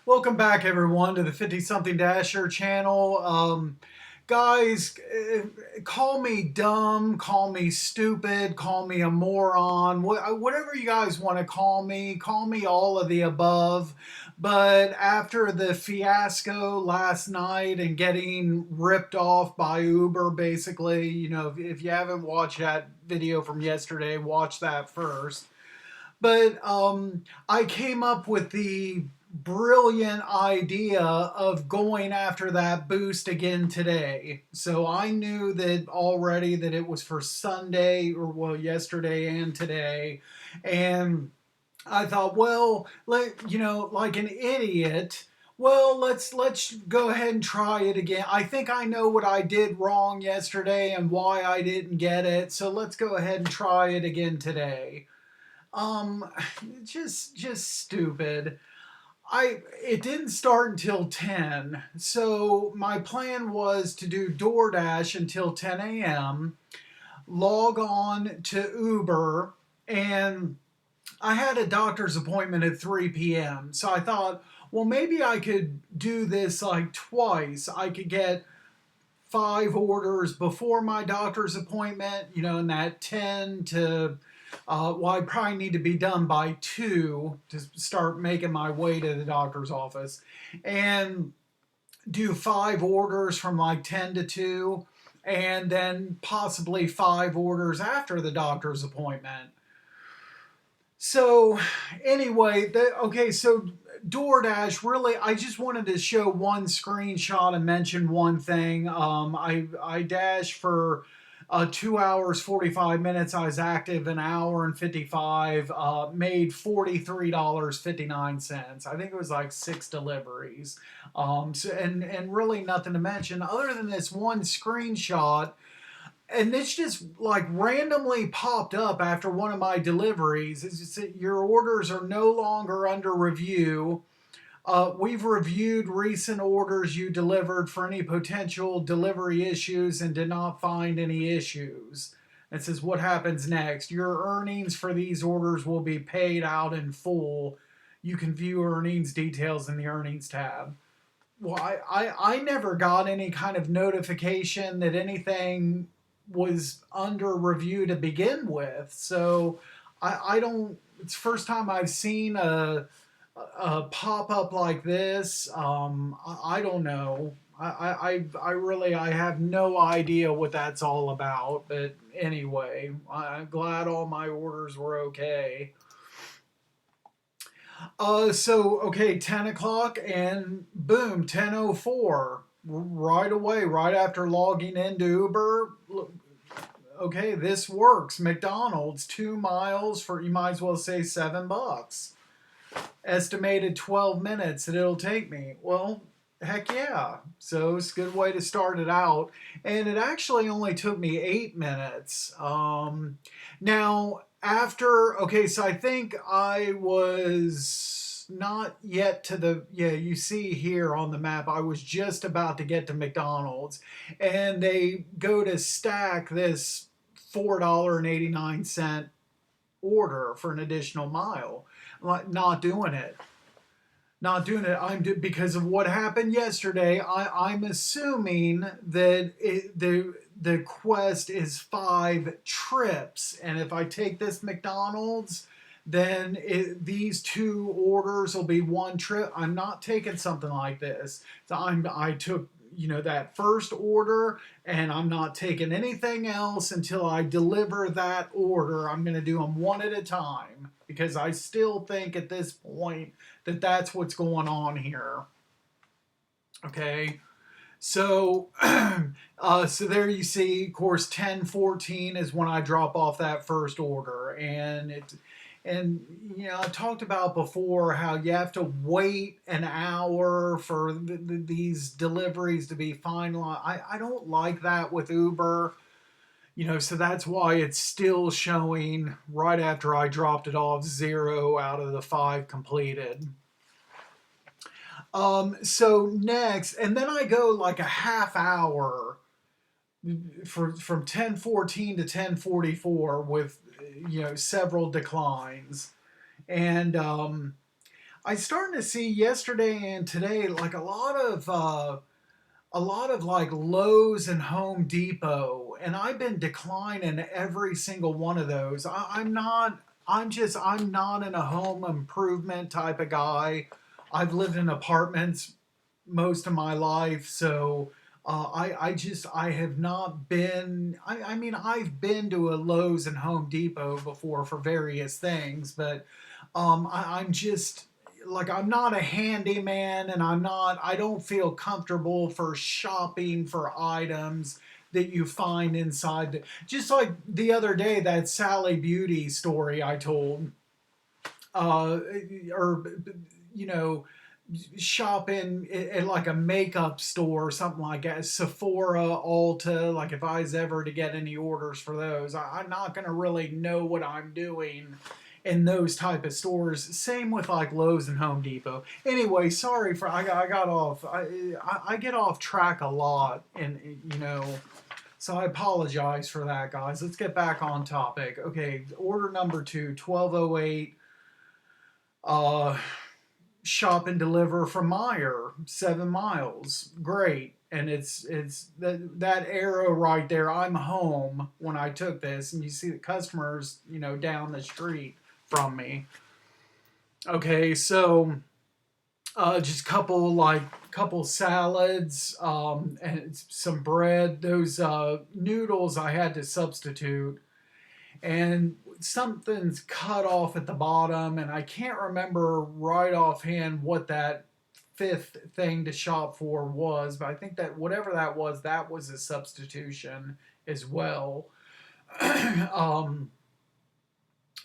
Welcome back, everyone, to the 50 Something Dasher channel. Guys, call me dumb, call me stupid, call me a moron, whatever you guys want to call me all of the above. But after the fiasco last night and getting ripped off by Uber, basically, if you haven't watched that video from yesterday, watch that first. But I came up with the brilliant idea of going after that boost again today. So I knew that already that it was for Sunday, or well, yesterday and today. And I thought, well, like an idiot, well, let's go ahead and try it again. I think I know what I did wrong yesterday and why I didn't get it. So let's go ahead and try it again today. Um, just stupid. It didn't start until 10. So my plan was to do DoorDash until 10 a.m., log on to Uber, and I had a doctor's appointment at 3 p.m. So I thought, well, maybe I could do this like twice. I could get 5 orders before my doctor's appointment, in that 10 to well, I probably need to be done by 2 to start making my way to the doctor's office, and do 5 orders from like 10 to 2, and then possibly 5 orders after the doctor's appointment. So, anyway, so DoorDash, really, I just wanted to show one screenshot and mention one thing. I dashed for 2 hours 45 minutes. I was active an hour and 55. Made $43.59. I think it was like 6 deliveries. And really nothing to mention other than this one screenshot, and this just like randomly popped up after one of my deliveries. It's just that your orders are no longer under review. We've reviewed recent orders you delivered for any potential delivery issues and did not find any issues. It says what happens next. Your earnings for these orders will be paid out in full. You can view earnings details in the earnings tab. Well, I never got any kind of notification that anything was under review to begin with. So I don't, it's the first time I've seen a pop up like this. I don't know. I really, I have no idea what that's all about. But anyway, I'm glad all my orders were okay. Okay, 10 o'clock and boom, 10:04. Right away, right after logging into Uber. Okay, this works. McDonald's, 2 miles for, you might as well say $7. Estimated 12 minutes that it'll take me. Well, heck yeah. So it's a good way to start it out. And it actually only took me 8 minutes. Now, okay, so I think I was not yet to yeah, you see here on the map, I was just about to get to McDonald's, and they go to stack this $4.89 order for an additional mile. Not doing it. Not doing it. Because of what happened yesterday. I'm assuming that the quest is 5 trips, and if I take this McDonald's, then these 2 orders will be 1 trip. I'm not taking something like this. So I took that first order, and I'm not taking anything else until I deliver that order. I'm going to do them one at a time because I still think at this point that that's what's going on here. Okay. So, so there you see, of course, 10:14 is when I drop off that first order, and I talked about before how you have to wait an hour for these deliveries to be finalized. I don't like that with Uber, so that's why it's still showing right after I dropped it off 0 out of the 5 completed. So next, and then I go like a half hour from 10:14 to 10:44 with several declines, and I starting to see yesterday and today like a lot of like Lowe's and Home Depot, and I've been declining every single one of those. I'm not. I'm not in a home improvement type of guy. I've lived in apartments most of my life, so I have not been. I mean, I've been to a Lowe's and Home Depot before for various things, but I'm just like I'm not a handyman, and I don't feel comfortable for shopping for items that you find inside. Just like the other day, that Sally Beauty story I told, or you know, shopping at like a makeup store or something like that, Sephora, Ulta. Like if I was ever to get any orders for those, I'm not going to really know what I'm doing in those type of stores. Same with like Lowe's and Home Depot. Anyway, sorry for I got off. I get off track a lot, and so I apologize for that, guys. Let's get back on topic. Okay, order number two, 1208. Uh, Shop and deliver from Meyer, 7 miles. Great. And it's that arrow right there. I'm home when I took this, and you see the customers, down the street from me. Okay, so just couple salads, and some bread. Those noodles I had to substitute, and something's cut off at the bottom, and I can't remember right offhand what that fifth thing to shop for was, but I think that whatever that was a substitution as well. um,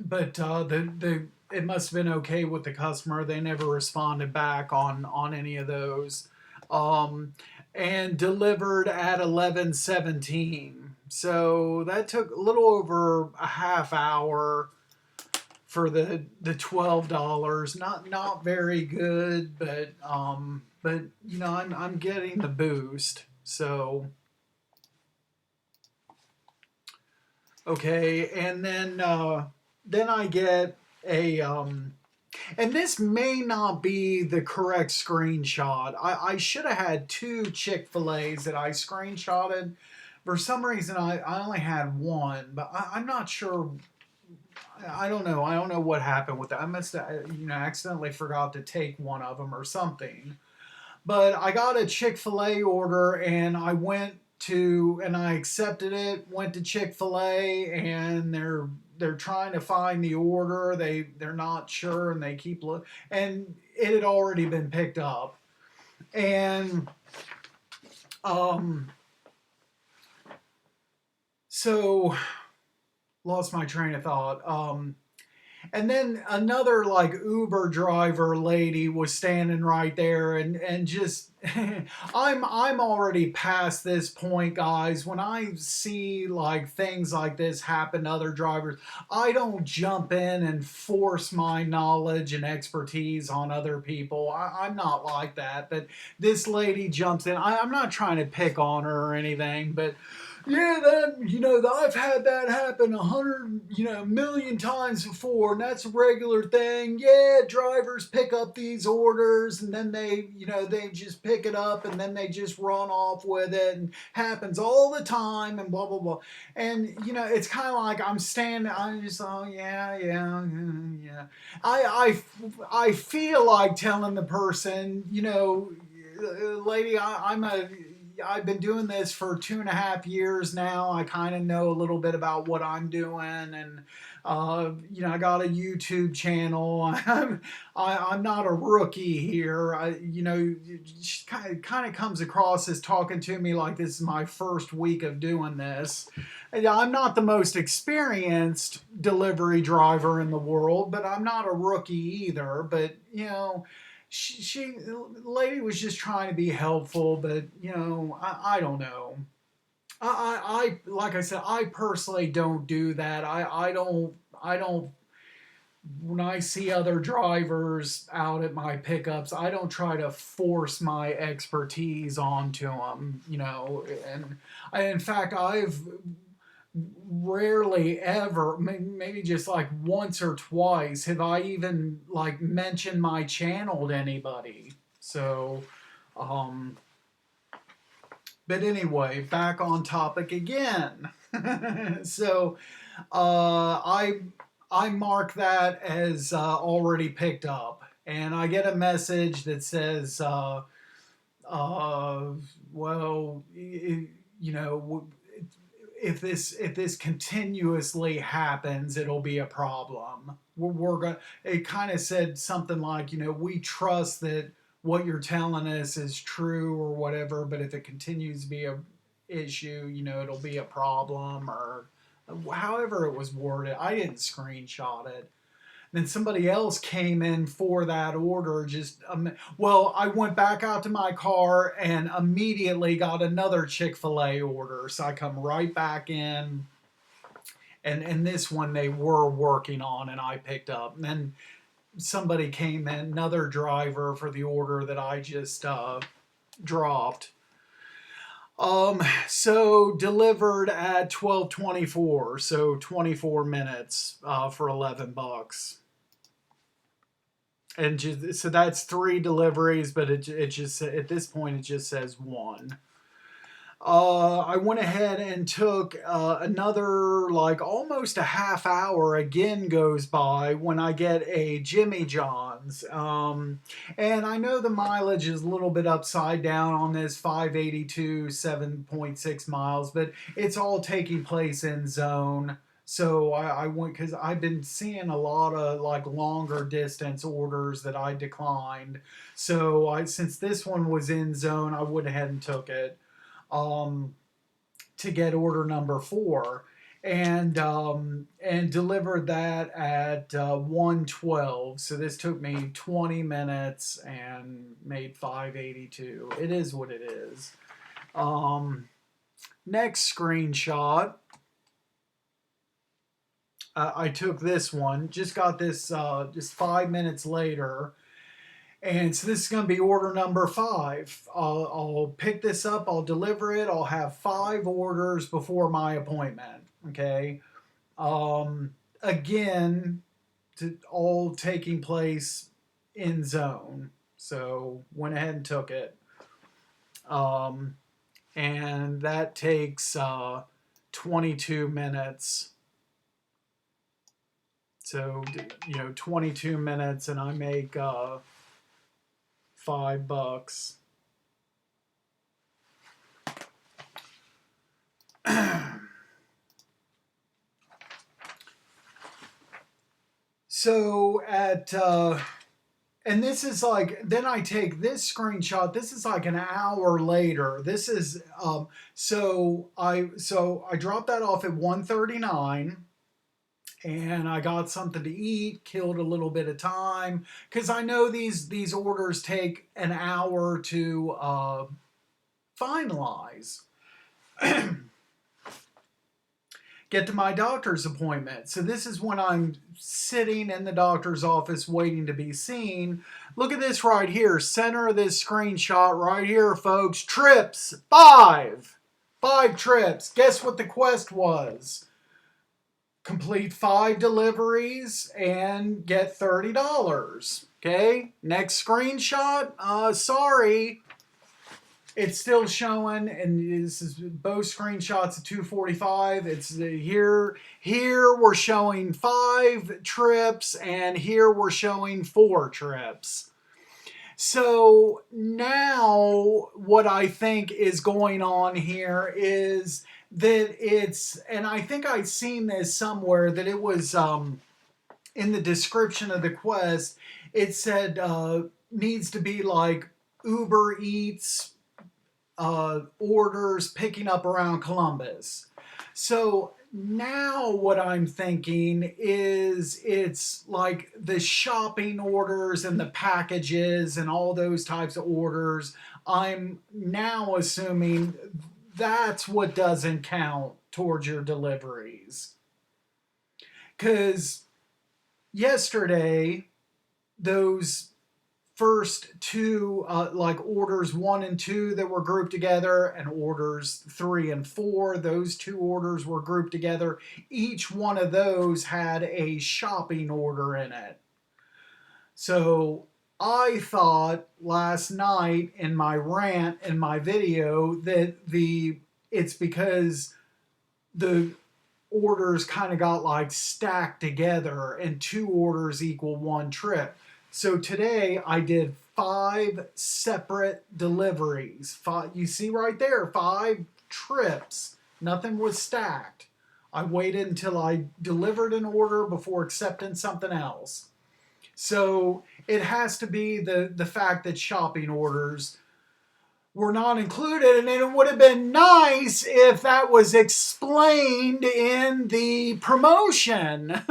but the it must have been okay with the customer. They never responded back on any of those. Um, and delivered at 11:17. So that took a little over a half hour for the $12. Not very good, but I'm getting the boost. So okay, and then I get a and this may not be the correct screenshot. I should have had two Chick-fil-A's that I screenshotted. For some reason, I only had one, but I'm not sure. I don't know. I don't know what happened with that. I must have, accidentally forgot to take one of them or something. But I got a Chick-fil-A order, and I accepted it. Went to Chick-fil-A, and they're trying to find the order. They're not sure, and they keep looking. And it had already been picked up, and so lost my train of thought. And then another like Uber driver lady was standing right there, and just I'm already past this point, guys. When I see like things like this happen to other drivers, I don't jump in and force my knowledge and expertise on other people. I'm not like that. But this lady jumps in. I'm not trying to pick on her or anything, but yeah, I've had that happen 100, million times before, and that's a regular thing. Yeah, drivers pick up these orders, and then they just pick it up, and then they just run off with it, and happens all the time, and blah blah blah. And it's kind of like I'm just, oh yeah, yeah, yeah. I feel like telling the person, lady, I've been doing this for 2.5 years now. I kind of know a little bit about what I'm doing, and I got a YouTube channel. I'm not a rookie here. Kind of comes across as talking to me like this is my first week of doing this. I'm not the most experienced delivery driver in the world, but I'm not a rookie either. But she lady was just trying to be helpful, but I don't know. I like I said, I personally don't do that. I don't when I see other drivers out at my pickups, I don't try to force my expertise onto them, and in fact, rarely ever, maybe just like once or twice, have I even like mentioned my channel to anybody. So, um, but anyway, back on topic again. So, I mark that as already picked up, and I get a message that says, uh, well, you know, if this continuously happens, it'll be a problem. We're going. It kind of said something like, we trust that what you're telling us is true or whatever, but if it continues to be a issue, it'll be a problem, or however it was worded. I didn't screenshot it. Then somebody else came in for that order. Well, I went back out to my car and immediately got another Chick-fil-A order. So I come right back in, and this one they were working on, and I picked up. And then somebody came in, another driver for the order that I just dropped. So delivered at 12:24, so 24 minutes for $11. And so that's 3 deliveries, but it just, at this point, it just says 1. I went ahead and took another, like, almost a half hour again goes by when I get a Jimmy John's. And I know the mileage is a little bit upside down on this 582, 7.6 miles, but it's all taking place in zone. So I went, because I've been seeing a lot of like longer distance orders that I declined. So since this one was in zone, I went ahead and took it um, to get order number 4, and delivered that at 1:12. So this took me 20 minutes and made 582. It is what it is. Next screenshot. I took this one. Just got this just 5 minutes later. And so this is going to be order number 5. I'll pick this up, I'll deliver it, I'll have 5 orders before my appointment. Okay. Again, all taking place in zone. So went ahead and took it. And that takes 22 minutes. So, 22 minutes, and I make $5. So and this is like, then I take this screenshot. This is like an hour later. This is so I dropped that off at 1:39. And I got something to eat, killed a little bit of time, because I know these orders take an hour to finalize. Get to my doctor's appointment. So this is when I'm sitting in the doctor's office waiting to be seen. Look at this right here, center of this screenshot right here, folks. Trips, 5 trips. Guess what the quest was? Complete 5 deliveries and get $30. Okay, next screenshot. Sorry, it's still showing, and this is both screenshots at 2:45. It's here. Here we're showing 5 trips, and here we're showing 4 trips. So now what I think is going on here is that it's, and I think I'd seen this somewhere, that it was in the description of the quest, it said needs to be like Uber Eats orders picking up around Columbus. So now what I'm thinking is it's like the shopping orders and the packages and all those types of orders. I'm now assuming that's what doesn't count towards your deliveries. Because yesterday, those first two, like orders 1 and 2 that were grouped together, and orders 3 and 4, those two orders were grouped together. Each one of those had a shopping order in it. So I thought last night in my rant in my video that it's because the orders kind of got like stacked together and 2 orders equal 1 trip. So today I did 5 separate deliveries. You see right there, 5 trips. Nothing was stacked. I waited until I delivered an order before accepting something else. So it has to be the fact that shopping orders were not included, and it would have been nice if that was explained in the promotion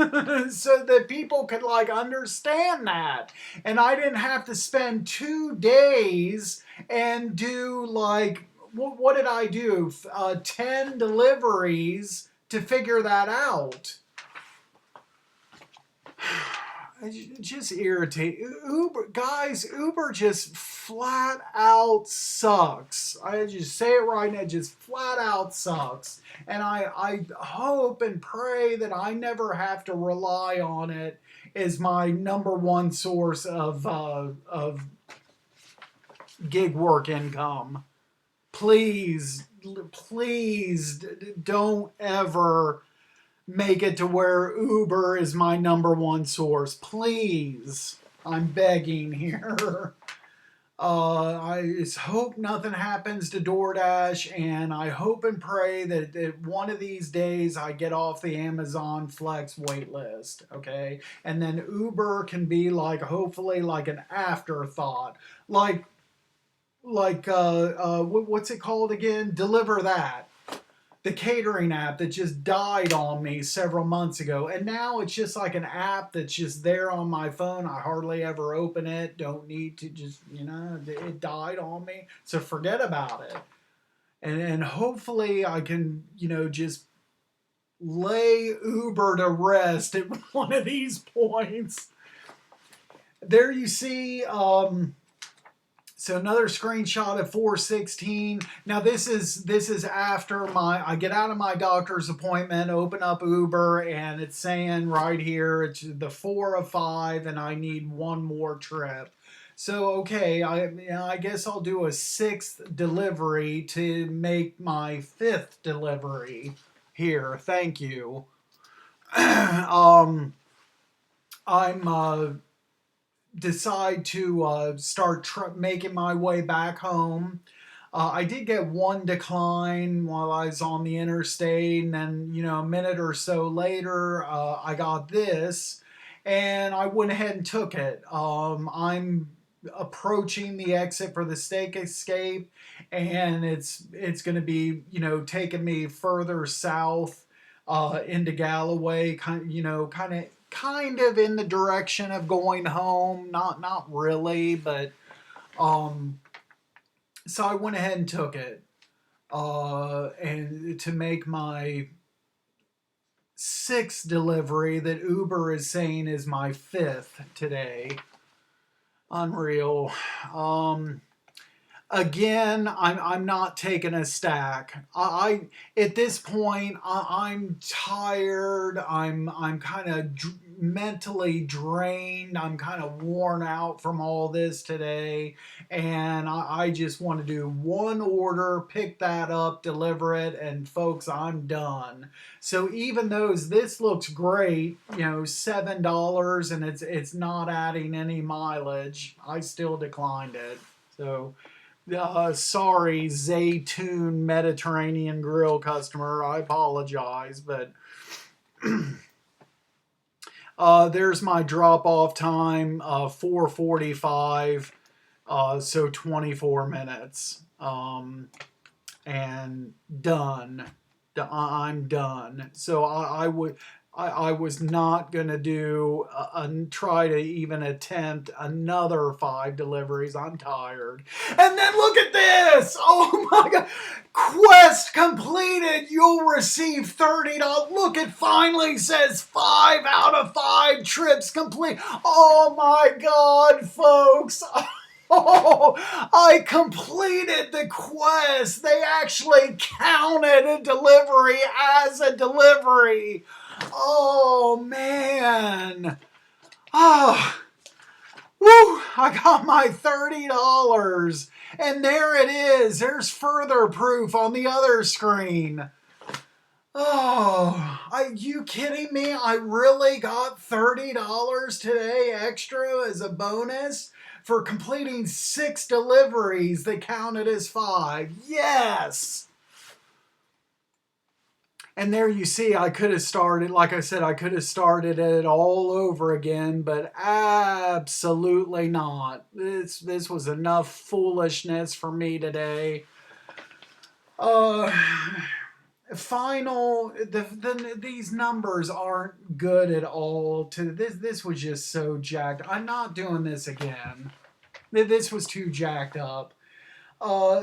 so that people could like understand that, and I didn't have to spend 2 days and do like what did I do 10 deliveries to figure that out. It just irritate Uber, guys. Uber just flat out sucks. I just say it right now, just flat out sucks. And I hope and pray that I never have to rely on it as my number one source of gig work income. Please, please don't ever make it to where Uber is my number one source. Please. I'm begging here. I just hope nothing happens to DoorDash, and I hope and pray that one of these days I get off the Amazon Flex wait list, okay? And then Uber can be like, hopefully, like an afterthought. Like what's it called again? Deliver That. The catering app that just died on me several months ago. And now it's just like an app that's just there on my phone. I hardly ever open it. Don't need to, just, it died on me. So forget about it. And hopefully I can, just lay Uber to rest at one of these points. There you see, so another screenshot of 4:16. Now this is after I get out of my doctor's appointment, open up Uber, and it's saying right here it's the 4 of 5, and I need 1 more trip. So okay, I guess I'll do a 6th delivery to make my 5th delivery here. Thank you. I'm decide to start making my way back home. I did get 1 decline while I was on the interstate, and then a minute or so later I got this, and I went ahead and took it. I'm approaching the exit for the Steak Escape, and it's going to be taking me further south into Galloway, kind of in the direction of going home, not really, but so I went ahead and took it, and to make my 6th delivery that Uber is saying is my 5th today. Unreal. Again, I'm not taking a stack. I at this point I'm tired. I'm kind of mentally drained. I'm kind of worn out from all this today, and I just want to do 1 order, pick that up, deliver it, and folks, I'm done. So even though this looks great, $7, and it's not adding any mileage, I still declined it. So. Sorry, Zaytune Mediterranean Grill customer. I apologize, but there's my drop-off time, 4:45, so 24 minutes, and done. I'm done. So I would. I was not going to do try to even attempt another 5 deliveries. I'm tired. And then look at this. Oh my God. Quest completed. You'll receive $30. Look, it finally says 5 out of 5 trips complete. Oh my God, folks. Oh, I completed the quest. They actually counted a delivery as a delivery. Oh, man. Oh, woo, I got my $30. And there it is. There's further proof on the other screen. Oh, are you kidding me? I really got $30 today extra as a bonus for completing 6 deliveries that counted as 5. Yes! And there you see, I could have started, like I said, I could have started it all over again, but absolutely not. This was enough foolishness for me today. These numbers aren't good at all. This was just so jacked. I'm not doing this again. This was too jacked up.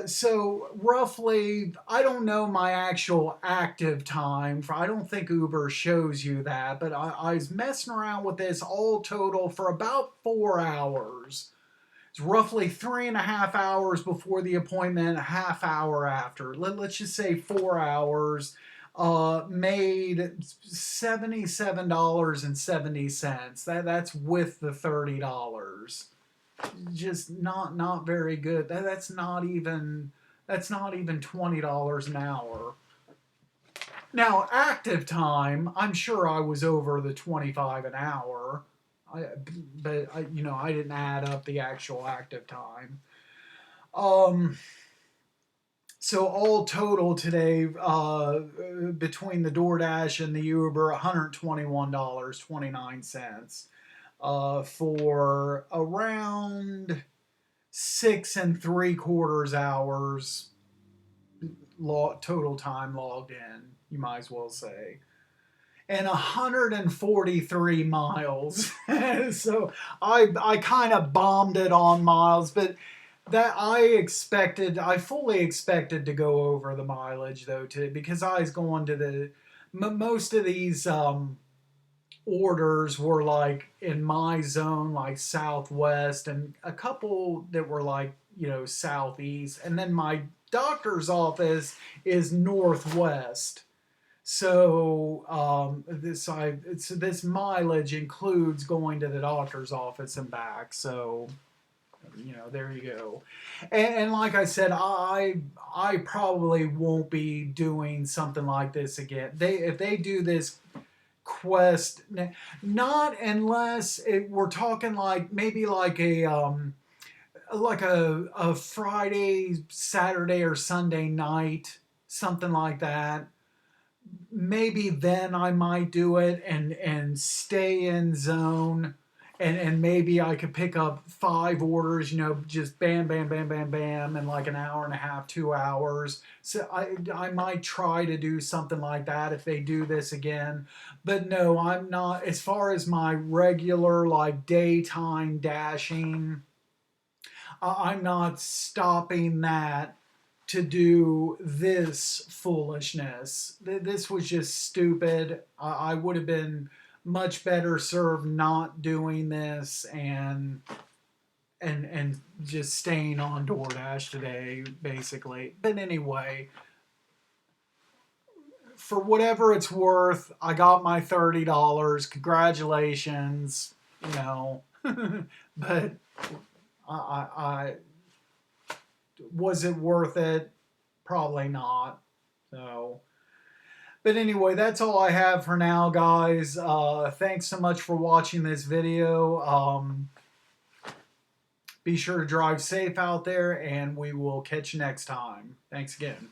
So roughly, I don't know my actual active time. I don't think Uber shows you that, but I was messing around with this all total for about 4 hours. It's roughly 3.5 hours before the appointment, a half hour after. Let's just say 4 hours. Made $77.70. That's with the $30. Just not very good. That's not even $20 an hour. Now, active time, I'm sure I was over the 25 an hour. But I didn't add up the actual active time. So all total today, between the DoorDash and the Uber, $121.29. For around 6.75 hours total time logged in, you might as well say, and 143 miles. So I kind of bombed it on miles, but that I fully expected to go over the mileage though today, because I was going to the most of these orders were like in my zone, like southwest, and a couple that were like southeast, and then my doctor's office is northwest. So this mileage includes going to the doctor's office and back. So there you go. And like I said, I probably won't be doing something like this again. If they do this quest, not unless we're talking like maybe like a Friday, Saturday, or Sunday night, something like that. Maybe then I might do it and stay in zone, and maybe I could pick up 5 orders, just bam, bam, bam, bam, bam, in like an hour and a half, 2 hours. So I might try to do something like that if they do this again. But no, I'm not, as far as my regular like daytime dashing, I'm not stopping that to do this foolishness. This was just stupid. I would have been much better served not doing this and just staying on DoorDash today, basically. But anyway, for whatever it's worth, I got my $30. Congratulations, but I was it worth it? Probably not. So, but anyway, that's all I have for now, guys. Thanks so much for watching this video. Be sure to drive safe out there, and we will catch you next time. Thanks again.